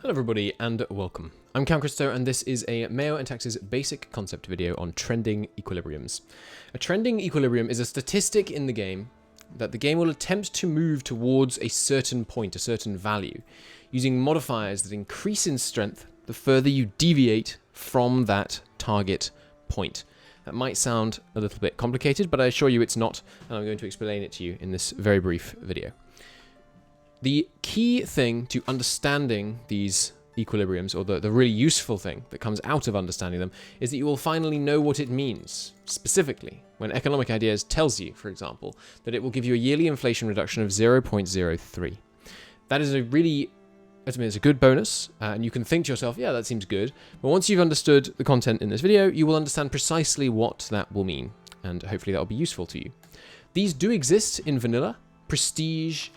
Hello everybody and welcome. I'm Cam Christo and this is a MEIOU and Tax's basic concept video on trending equilibriums. A trending equilibrium is a statistic in the game that the game will attempt to move towards a certain point, a certain value, using modifiers that increase in strength the further you deviate from that target point. That might sound a little bit complicated, but I assure you it's not, and I'm going to explain it to you in this very brief video. The key thing to understanding these equilibriums, or the really useful thing that comes out of understanding them, is that you will finally know what it means. Specifically, when Economic Ideas tells you, for example, that it will give you a yearly inflation reduction of 0.03. That is it's a good bonus, and you can think to yourself, yeah, that seems good. But once you've understood the content in this video, you will understand precisely what that will mean, and hopefully that will be useful to you. These do exist in vanilla. Prestige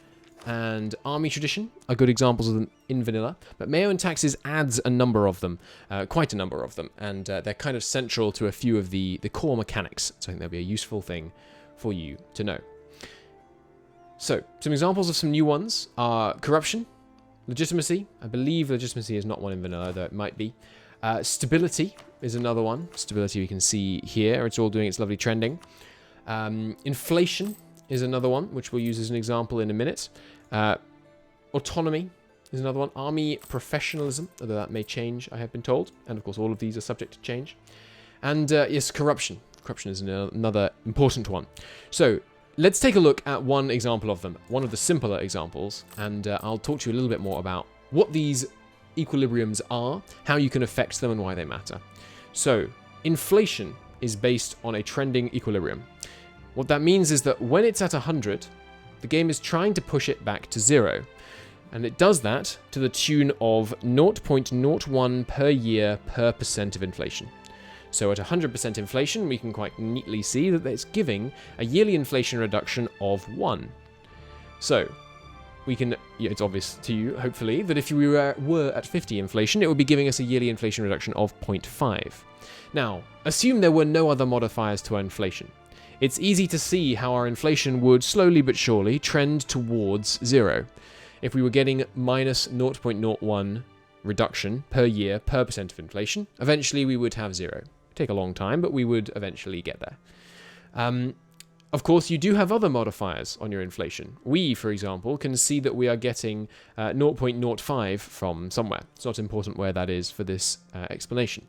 and Army Tradition are good examples of them in vanilla, but MEIOU and Taxes adds a number of them, quite a number of them, and they're kind of central to a few of the core mechanics, so I think that'll be a useful thing for you to know. So, some examples of some new ones are Corruption, Legitimacy. I believe Legitimacy is not one in vanilla, though it might be. Stability is another one. Stability we can see here, it's all doing its lovely trending. Inflation is another one, which we'll use as an example in a minute. Autonomy is another one. Army Professionalism, although that may change, I have been told. And of course, all of these are subject to change. And yes, Corruption. Corruption is another important one. So let's take a look at one example of them, one of the simpler examples, and I'll talk to you a little bit more about what these equilibriums are, how you can affect them, and why they matter. So, inflation is based on a trending equilibrium. What that means is that when it's at 100, the game is trying to push it back to 0. And it does that to the tune of 0.01 per year per % of inflation. So at 100% inflation, we can quite neatly see that it's giving a yearly inflation reduction of 1. So, we can, it's obvious to you, hopefully, that if we were at 50 inflation, it would be giving us a yearly inflation reduction of 0.5. Now, assume there were no other modifiers to our inflation. It's easy to see how our inflation would slowly but surely trend towards 0. If we were getting minus 0.01 reduction per year per % of inflation, eventually we would have 0. It'd take a long time, but we would eventually get there. Of course, you do have other modifiers on your inflation. We, for example, can see that we are getting 0.05 from somewhere. It's not important where that is for this explanation.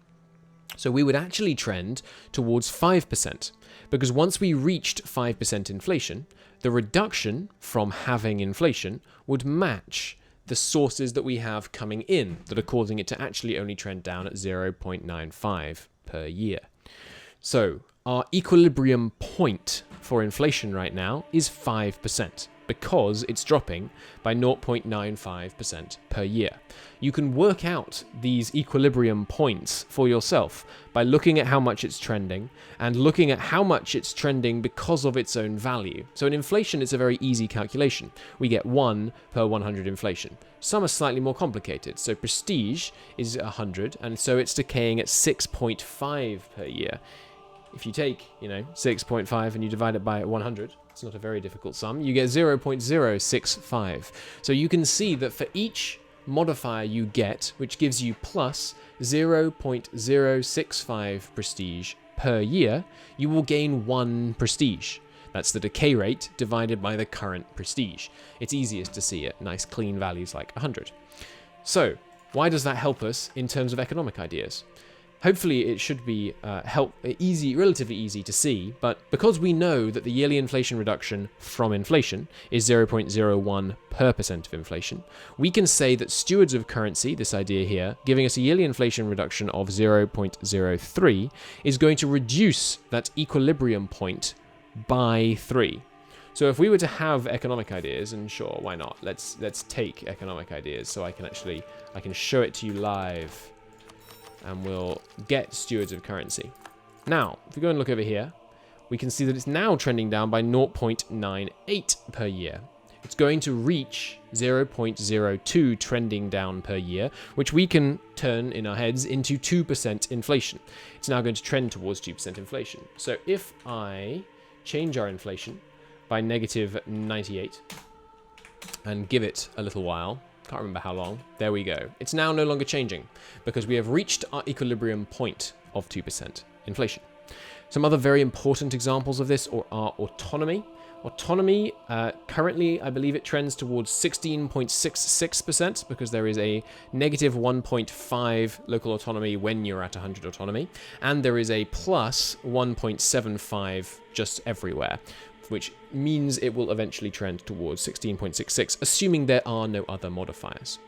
So we would actually trend towards 5%, because once we reached 5% inflation, the reduction from having inflation would match the sources that we have coming in that are causing it to actually only trend down at 0.95 per year. So our equilibrium point for inflation right now is 5%, because it's dropping by 0.95% per year. You can work out these equilibrium points for yourself by looking at how much it's trending and looking at how much it's trending because of its own value. So in inflation, it's a very easy calculation. We get 1 per 100 inflation. Some are slightly more complicated. So prestige is 100, and so it's decaying at 6.5 per year. If you take, 6.5 and you divide it by 100, it's not a very difficult sum, you get 0.065. So you can see that for each modifier you get, which gives you plus 0.065 prestige per year, you will gain 1 prestige. That's the decay rate divided by the current prestige. It's easiest to see at nice clean values like 100. So, why does that help us in terms of economic ideas? Hopefully it should be relatively easy to see, but because we know that the yearly inflation reduction from inflation is 0.01 per % of inflation, we can say that stewards of currency, this idea here, giving us a yearly inflation reduction of 0.03, is going to reduce that equilibrium point by 3. So if we were to have economic ideas, and sure, why not? Let's take economic ideas so I can show it to you live. And we'll get stewards of currency. Now, if we go and look over here, we can see that it's now trending down by 0.98 per year. It's going to reach 0.02 trending down per year, which we can turn in our heads into 2% inflation. It's now going to trend towards 2% inflation. So if I change our inflation by negative 98 and give it a little while, Can't remember how long. There we go. It's now no longer changing because we have reached our equilibrium point of 2% inflation. Some other very important examples of this are autonomy. Autonomy, currently, I believe it trends towards 16.66% because there is a negative 1.5 local autonomy when you're at 100 autonomy, and there is a plus 1.75 just everywhere, which means it will eventually trend towards 16.66, assuming there are no other modifiers.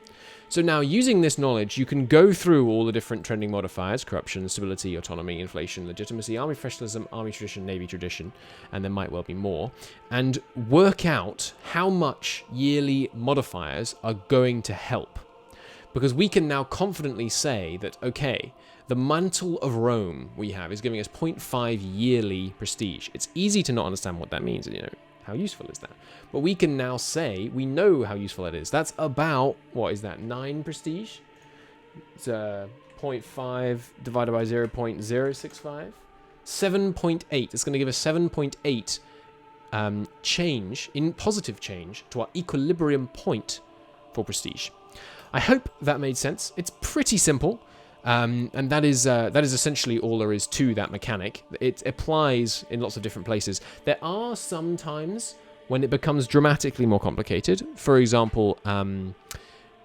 So now, using this knowledge, you can go through all the different trending modifiers: corruption, stability, autonomy, inflation, legitimacy, army professionalism, army tradition, navy tradition, and there might well be more, and work out how much yearly modifiers are going to help. Because we can now confidently say that, okay, the mantle of Rome we have is giving us 0.5 yearly prestige. It's easy to not understand what that means, you know. How useful is that? But we can now say we know how useful that is. That's about, what is that, 9 prestige? It's 0.5 divided by 0.065? 7.8. It's going to give us 7.8 change, in positive change, to our equilibrium point for prestige. I hope that made sense. It's pretty simple. And that is essentially all there is to that mechanic. It applies in lots of different places. There are some times when it becomes dramatically more complicated. For example,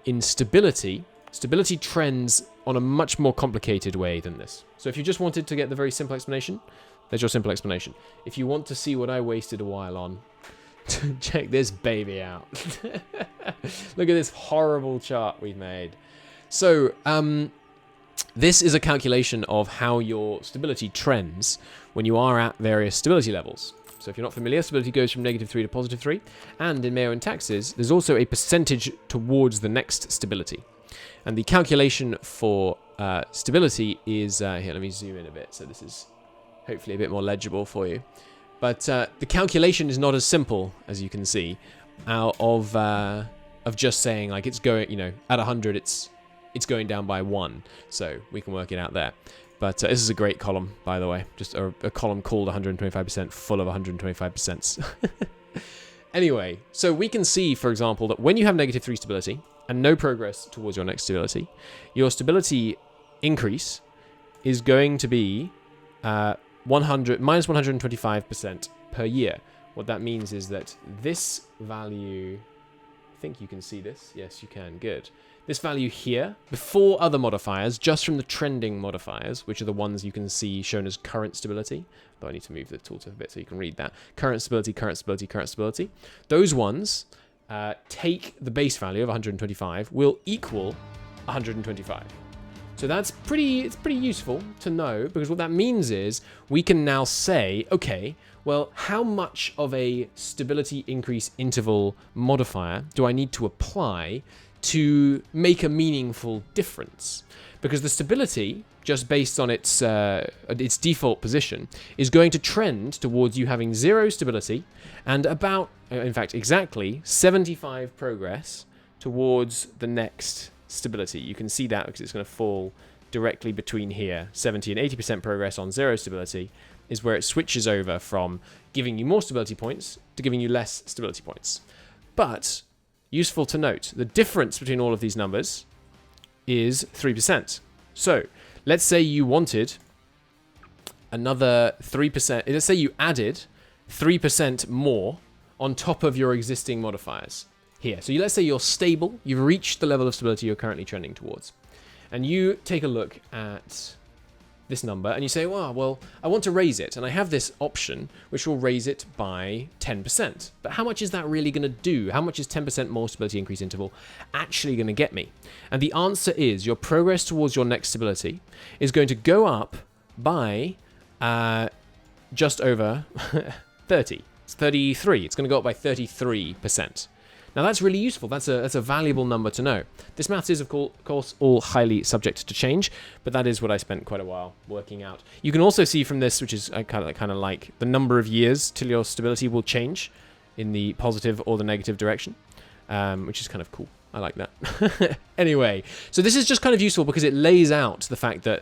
in stability trends on a much more complicated way than this. So if you just wanted to get the very simple explanation, there's your simple explanation. If you want to see what I wasted a while on, check this baby out. Look at this horrible chart we've made. So, this is a calculation of how your stability trends when you are at various stability levels. So if you're not familiar, stability goes from -3 to +3. And in MEIOU and taxes, there's also a percentage towards the next stability. And the calculation for stability is... here, let me zoom in a bit so this is hopefully a bit more legible for you. But the calculation is not as simple, as you can see, of just saying, like, it's going, you know, at 100, it's going down by 1, so we can work it out there. But this is a great column, by the way. Just a column called 125%, full of 125%. Anyway, so we can see, for example, that when you have -3 stability and no progress towards your next stability, your stability increase is going to be minus 125% per year. What that means is that this value... I think you can see this. Yes, you can. Good. This value here, before other modifiers, just from the trending modifiers, which are the ones you can see shown as current stability. Though I need to move the tooltip a bit so you can read that. Current stability, current stability, current stability. Those ones take the base value of 125, will equal 125. So it's pretty useful to know, because what that means is we can now say, okay, well, how much of a stability increase interval modifier do I need to apply to make a meaningful difference? Because the stability, just based on its default position, is going to trend towards you having 0 stability and about, in fact, exactly 75 progress towards the next stability. You can see that because it's going to fall directly between here. 70 and 80% progress on 0 stability is where it switches over from giving you more stability points to giving you less stability points. But useful to note, the difference between all of these numbers is 3%. So let's say you wanted another 3%. Let's say you added 3% more on top of your existing modifiers here. So let's say you're stable. You've reached the level of stability you're currently trending towards. And you take a look at this number and you say, well, I want to raise it. And I have this option which will raise it by 10%. But how much is that really going to do? How much is 10% more stability increase interval actually going to get me? And the answer is your progress towards your next stability is going to go up by just over 30. It's 33. It's going to go up by 33%. Now that's really useful. That's a valuable number to know. This maths is, of course, all highly subject to change, but that is what I spent quite a while working out. You can also see from this, which is kind of like the number of years till your stability will change in the positive or the negative direction, which is kind of cool. I like that. Anyway, so this is just kind of useful because it lays out the fact that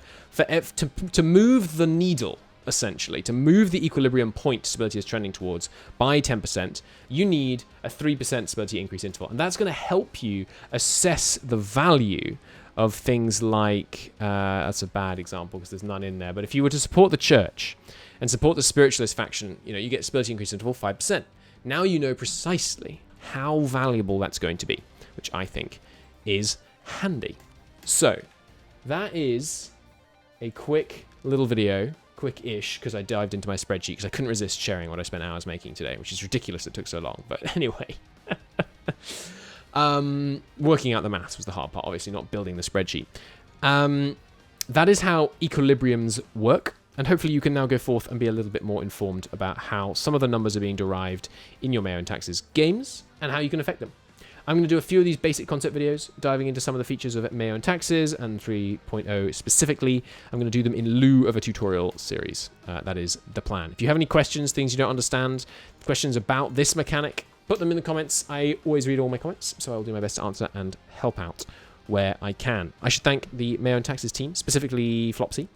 to move the needle essentially. To move the equilibrium point stability is trending towards by 10%, you need a 3% stability increase interval. And that's going to help you assess the value of things like, that's a bad example because there's none in there, but if you were to support the church and support the spiritualist faction, you get stability increase interval 5%. Now you know precisely how valuable that's going to be, which I think is handy. So that is a quick little video, quick-ish, because I dived into my spreadsheet because I couldn't resist sharing what I spent hours making today, which is ridiculous it took so long. But anyway, working out the maths was the hard part, obviously, not building the spreadsheet. That is how equilibriums work. And hopefully you can now go forth and be a little bit more informed about how some of the numbers are being derived in your MEIOU and Taxes games and how you can affect them. I'm going to do a few of these basic concept videos, diving into some of the features of MEIOU and Taxes and 3.0 specifically. I'm going to do them in lieu of a tutorial series. That is the plan. If you have any questions, things you don't understand, questions about this mechanic, put them in the comments. I always read all my comments, so I'll do my best to answer and help out where I can. I should thank the MEIOU and Taxes team, specifically Flopsy,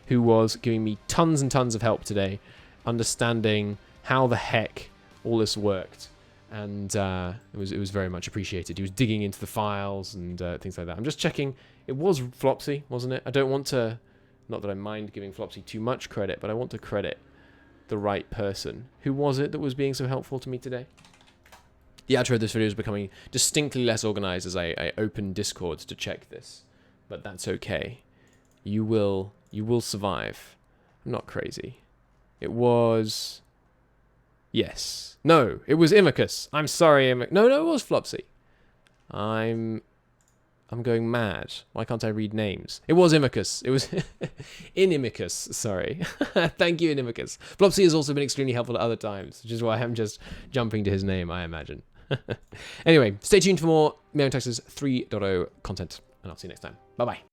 who was giving me tons and tons of help today, understanding how the heck all this worked. And it was very much appreciated. He was digging into the files and things like that. I'm just checking. It was Flopsy, wasn't it? I don't want to, not that I mind giving Flopsy too much credit, but I want to credit the right person. Who was it that was being so helpful to me today? The outro of this video is becoming distinctly less organized as I open Discord to check this, but that's okay. You will survive. I'm not crazy. It was... Yes. No, it was Imicus. I'm sorry, No, it was Flopsy. I'm going mad. Why can't I read names? It was Imicus. It was Inimicus, sorry. Thank you, Inimicus. Flopsy has also been extremely helpful at other times, which is why I'm just jumping to his name, I imagine. Anyway, stay tuned for more MEIOU and Taxes 3.0 content, and I'll see you next time. Bye-bye.